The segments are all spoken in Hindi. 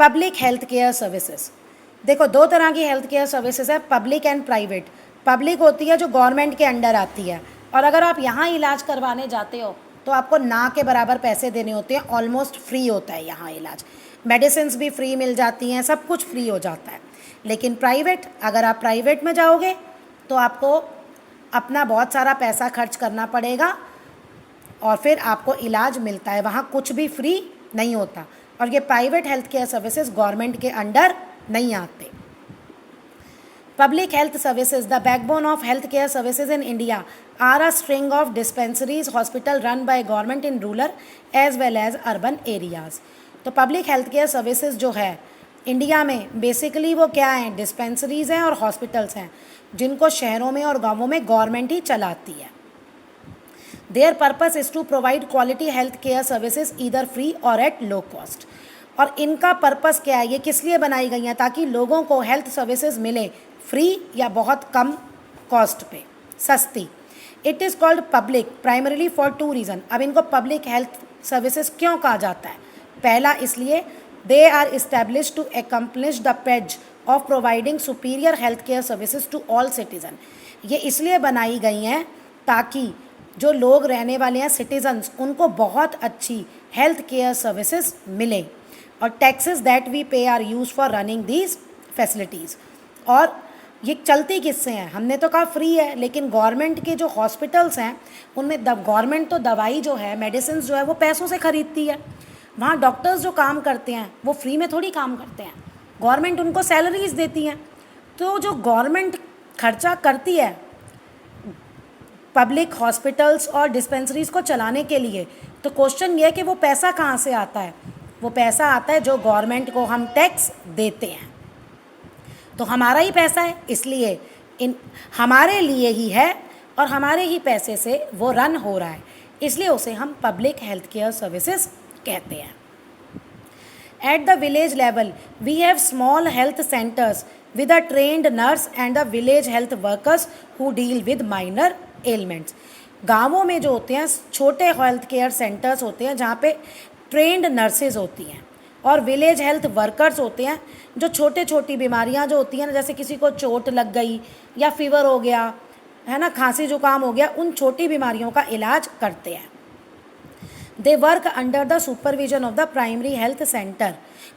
पब्लिक हेल्थ केयर सर्विसेज, देखो दो तरह की हेल्थ केयर सर्विसेज है, पब्लिक एंड प्राइवेट। पब्लिक होती है जो गवर्नमेंट के अंडर आती है, और अगर आप यहाँ इलाज करवाने जाते हो तो आपको ना के बराबर पैसे देने होते हैं, ऑलमोस्ट फ्री होता है यहाँ इलाज, मेडिसिन भी फ्री मिल जाती हैं, सब कुछ फ्री हो जाता है। लेकिन प्राइवेट, अगर आप प्राइवेट में जाओगे तो आपको अपना बहुत सारा पैसा खर्च करना पड़ेगा और फिर आपको इलाज मिलता है, वहाँ कुछ भी फ्री नहीं होता। और ये private health care services government के अंडर नहीं आते। Public health services, the backbone of health care services in India, are a string of dispensaries hospital run by government in rural as well as urban areas. तो पब्लिक हेल्थ केयर सर्विसेज जो है इंडिया में बेसिकली वो क्या हैं, डिस्पेंसरीज हैं और हॉस्पिटल्स हैं जिनको शहरों में और गाँवों में गवर्नमेंट ही चलाती है। Their purpose is to provide quality health care services either free और एट लो कॉस्ट। और इनका पर्पस क्या है, ये किस लिए बनाई गई हैं, ताकि लोगों को हेल्थ सर्विसेज मिले फ्री या बहुत कम कॉस्ट पे, सस्ती। It is called public primarily for two reason. अब इनको पब्लिक हेल्थ सर्विसेज क्यों कहा जाता है? पहला इसलिए they are establish to accomplish the page of providing superior health care services to all citizen. ये इसलिए बनाई गई हैं ताकि जो लोग रहने वाले हैं सिटीजन्स, उनको बहुत अच्छी हेल्थ केयर सर्विसेज मिले। और taxes that we pay are use for running these facilities. और ये चलती किससे हैं? हमने तो कहा फ्री है, लेकिन गवर्नमेंट के जो हॉस्पिटल्स हैं उनमें गवर्नमेंट तो दवाई जो है, मेडिसिन जो है वो पैसों से ख़रीदती है। वहाँ डॉक्टर्स जो काम करते हैं वो फ्री में थोड़ी काम करते हैं, गवर्नमेंट उनको सैलरीज देती हैं। तो जो गवर्नमेंट खर्चा करती है पब्लिक हॉस्पिटल्स और डिस्पेंसरीज़ को चलाने के लिए, तो क्वेश्चन ये है कि वो पैसा कहाँ से आता है? वो पैसा आता है जो गवर्नमेंट को हम टैक्स देते हैं, तो हमारा ही पैसा है, इसलिए इन हमारे लिए ही है और हमारे ही पैसे से वो रन हो रहा है, इसलिए उसे हम पब्लिक हेल्थ केयर सर्विसेज कहते हैं। At the village level, we have small health centers with a trained nurse and the village health workers who deal with minor ailments. गाँवों में जो होते हैं छोटे हेल्थ केयर सेंटर्स होते हैं जहाँ पे ट्रेंड नर्सेज होती हैं और विलेज हेल्थ वर्कर्स होते हैं जो छोटे छोटी बीमारियाँ जो होती हैं ना, जैसे किसी को चोट लग गई या फीवर हो गया है ना, खांसी जुकाम हो गया, उन छोटी बीमारियों का इलाज करते हैं। They work under the supervision of the primary health centre.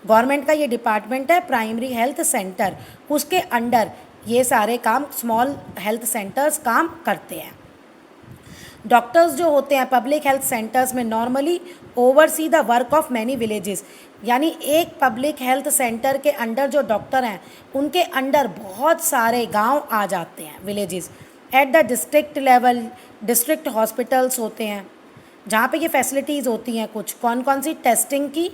Government का ये डिपार्टमेंट है प्राइमरी हेल्थ सेंटर, उसके अंडर ये सारे काम स्मॉल हेल्थ सेंटर्स काम करते हैं। डॉक्टर्स जो होते हैं पब्लिक हेल्थ सेंटर्स में normally oversee the work of many villages, यानी एक पब्लिक हेल्थ सेंटर के अंडर जो डॉक्टर हैं उनके अंडर बहुत सारे गांव आ जाते हैं, villages. At the district level district hospitals होते हैं जहाँ पे ये फैसिलिटीज़ होती हैं, कुछ कौन कौन सी, टेस्टिंग की,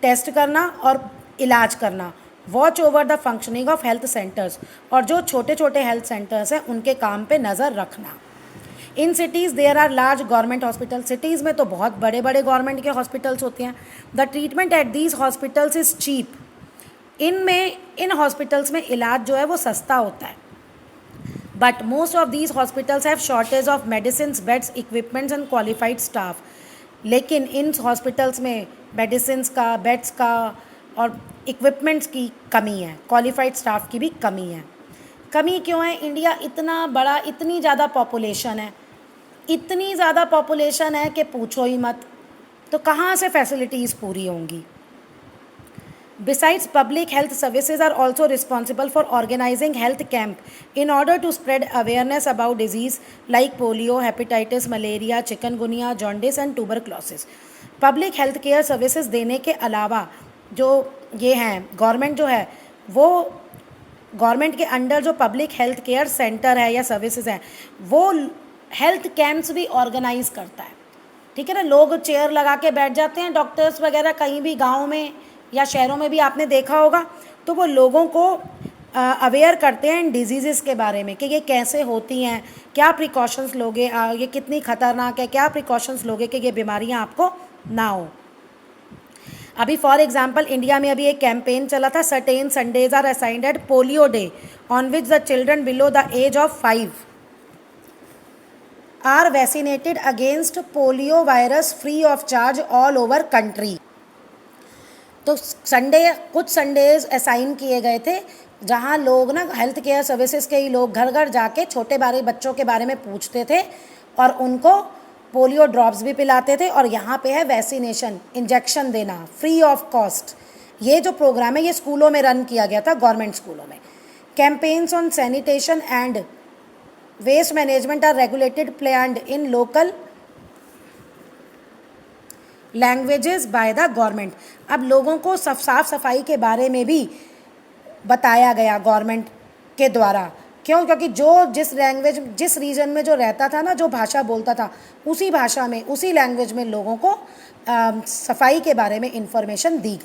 टेस्ट करना और इलाज करना, watch over the functioning of health centres, और जो छोटे छोटे हेल्थ सेंटर्स हैं उनके काम पे नज़र रखना। In cities there are large government hospital, cities में तो बहुत बड़े बड़े गवर्नमेंट के हॉस्पिटल्स होते हैं। The treatment at these hospitals is cheap, इन हॉस्पिटल्स में इलाज जो है वो सस्ता होता है। But most of these hospitals have shortage of medicine, beds, equipments and qualified staff. लेकिन इन हॉस्पिटल्स में मेडिसिन का, बेड्स का और इक्विपमेंट्स की कमी है, क्वालिफाइड स्टाफ की भी कमी है। कमी क्यों है? इंडिया इतना बड़ा, इतनी ज़्यादा पॉपुलेशन है, इतनी ज़्यादा पॉपुलेशन है कि पूछो ही मत, तो कहाँ से फैसिलिटीज़ पूरी होंगी। Besides, public health services are also responsible for organizing health camp in order to spread awareness about disease like polio, hepatitis, malaria, chikungunya, jaundice and tuberculosis. Public health care services देने के अलावा जो ये हैं, गवर्नमेंट जो है वो गवर्नमेंट के अंडर जो पब्लिक हेल्थ केयर सेंटर है या सर्विसेज हैं वो हेल्थ कैंप्स भी ऑर्गेनाइज करता है। ठीक है ना, लोग चेयर लगा के बैठ जाते हैं, डॉक्टर्स वगैरह कहीं भी गाँव में या शहरों में भी आपने देखा होगा, तो वो लोगों को अवेयर करते हैं इन डिजीज़ के बारे में कि ये कैसे होती हैं, क्या प्रिकॉशंस लोगे, ये कितनी ख़तरनाक है, क्या प्रिकॉशंस लोगे कि ये बीमारियां आपको ना हो। अभी फॉर एग्जांपल इंडिया में अभी एक कैंपेन चला था, certain Sundays are assigned at polio day on which the children below the age of 5 are vaccinated against polio virus free of charge all over country. तो कुछ संडेज असाइन किए गए थे जहाँ लोग ना हेल्थ केयर सर्विसेज के ही लोग घर घर जाके छोटे बारे बच्चों के बारे में पूछते थे और उनको पोलियो ड्रॉप्स भी पिलाते थे। और यहाँ पे है वैक्सीनेशन, इंजेक्शन देना फ्री ऑफ कॉस्ट। ये जो प्रोग्राम है ये स्कूलों में रन किया गया था, गवर्नमेंट स्कूलों में। Campaigns on sanitation and waste management are regulated planned in local languages by the government. अब लोगों को साफ सफाई के बारे में भी बताया गया गवर्नमेंट के द्वारा। क्यों? क्योंकि जिस रीजन में जो रहता था ना, जो भाषा बोलता था, उसी भाषा में, उसी लैंग्वेज में लोगों को सफाई के बारे में इंफॉर्मेशन दी।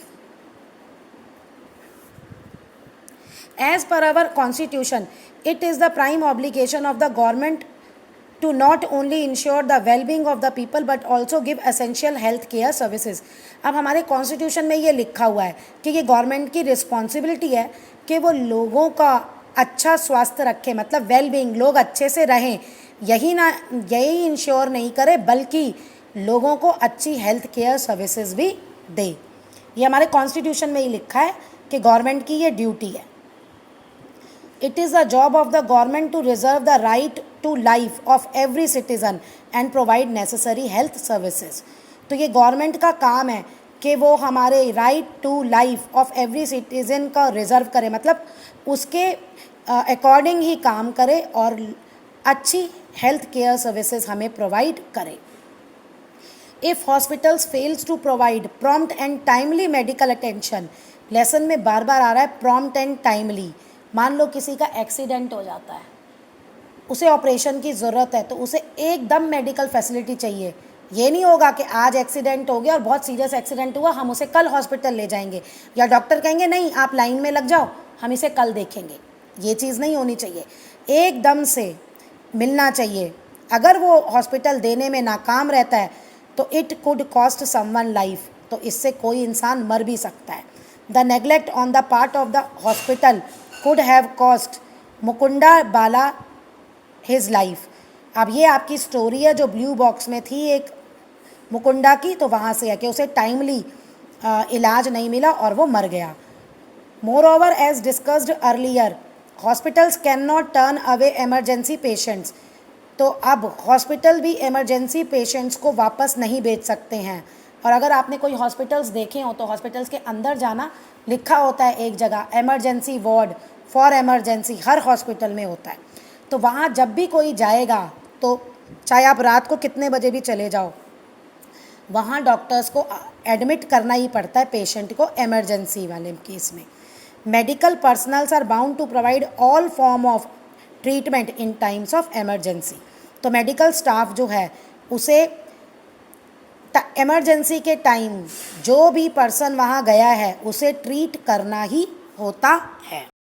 As per our constitution it is the prime obligation of the government to not only ensure the well-being of the people but also give essential health care services। अब हमारे कॉन्स्टिट्यूशन में ये लिखा हुआ है कि ये गवर्नमेंट की रिस्पॉन्सिबिलिटी है कि वो लोगों का अच्छा स्वास्थ्य रखे, मतलब वेल-बीइंग, लोग अच्छे से रहें। यही इंश्योर नहीं करे बल्कि लोगों को अच्छी हेल्थ केयर सर्विसेज भी दे। ये हमारे कॉन्स्टिट्यूशन में ही लिखा है कि गवर्नमेंट की ये ड्यूटी है। It is the job of the government to reserve the right to life of every citizen and provide necessary health services। तो ये गवर्नमेंट का काम है कि वो हमारे right to life of every citizen का रिजर्व करे, मतलब उसके अकॉर्डिंग ही काम करे और अच्छी हेल्थ केयर सर्विसेज हमें प्रोवाइड करे। If hospitals fails to provide prompt and timely medical attention, lesson में बार बार आ रहा है प्रॉम्प्ट एंड टाइमली। मान लो किसी का एक्सीडेंट हो जाता है, उसे ऑपरेशन की ज़रूरत है, तो उसे एकदम मेडिकल फैसिलिटी चाहिए। ये नहीं होगा कि आज एक्सीडेंट हो गया और बहुत सीरियस एक्सीडेंट हुआ, हम उसे कल हॉस्पिटल ले जाएंगे, या डॉक्टर कहेंगे नहीं आप लाइन में लग जाओ, हम इसे कल देखेंगे। ये चीज़ नहीं होनी चाहिए, एकदम से मिलना चाहिए। अगर वो हॉस्पिटल देने में नाकाम रहता है तो it could cost someone life, तो इससे कोई इंसान मर भी सकता है। The neglect on the part of the hospital could have cost Mukunda Bala his life। अब ये आपकी स्टोरी है जो ब्लू बॉक्स में थी एक मुकुंदा की, तो वहाँ से है कि उसे टाइमली इलाज नहीं मिला और वो मर गया। Moreover as discussed earlier hospitals can not turn away emergency patients. तो अब हॉस्पिटल भी इमरजेंसी पेशेंट्स को वापस नहीं भेज सकते हैं। और अगर आपने कोई हॉस्पिटल्स देखे हो तो हॉस्पिटल्स के अंदर जाना लिखा होता है एक जगह emergency ward for emergency, her hospital में होता है। तो वहाँ जब भी कोई जाएगा तो चाहे आप रात को कितने बजे भी चले जाओ, वहाँ डॉक्टर्स को एडमिट करना ही पड़ता है पेशेंट को एमरजेंसी वाले केस में। Medical personnels are bound to provide all form of treatment in times of emergency. तो मेडिकल स्टाफ जो है उसे एमरजेंसी के टाइम जो भी पर्सन वहाँ गया है उसे ट्रीट करना ही होता है।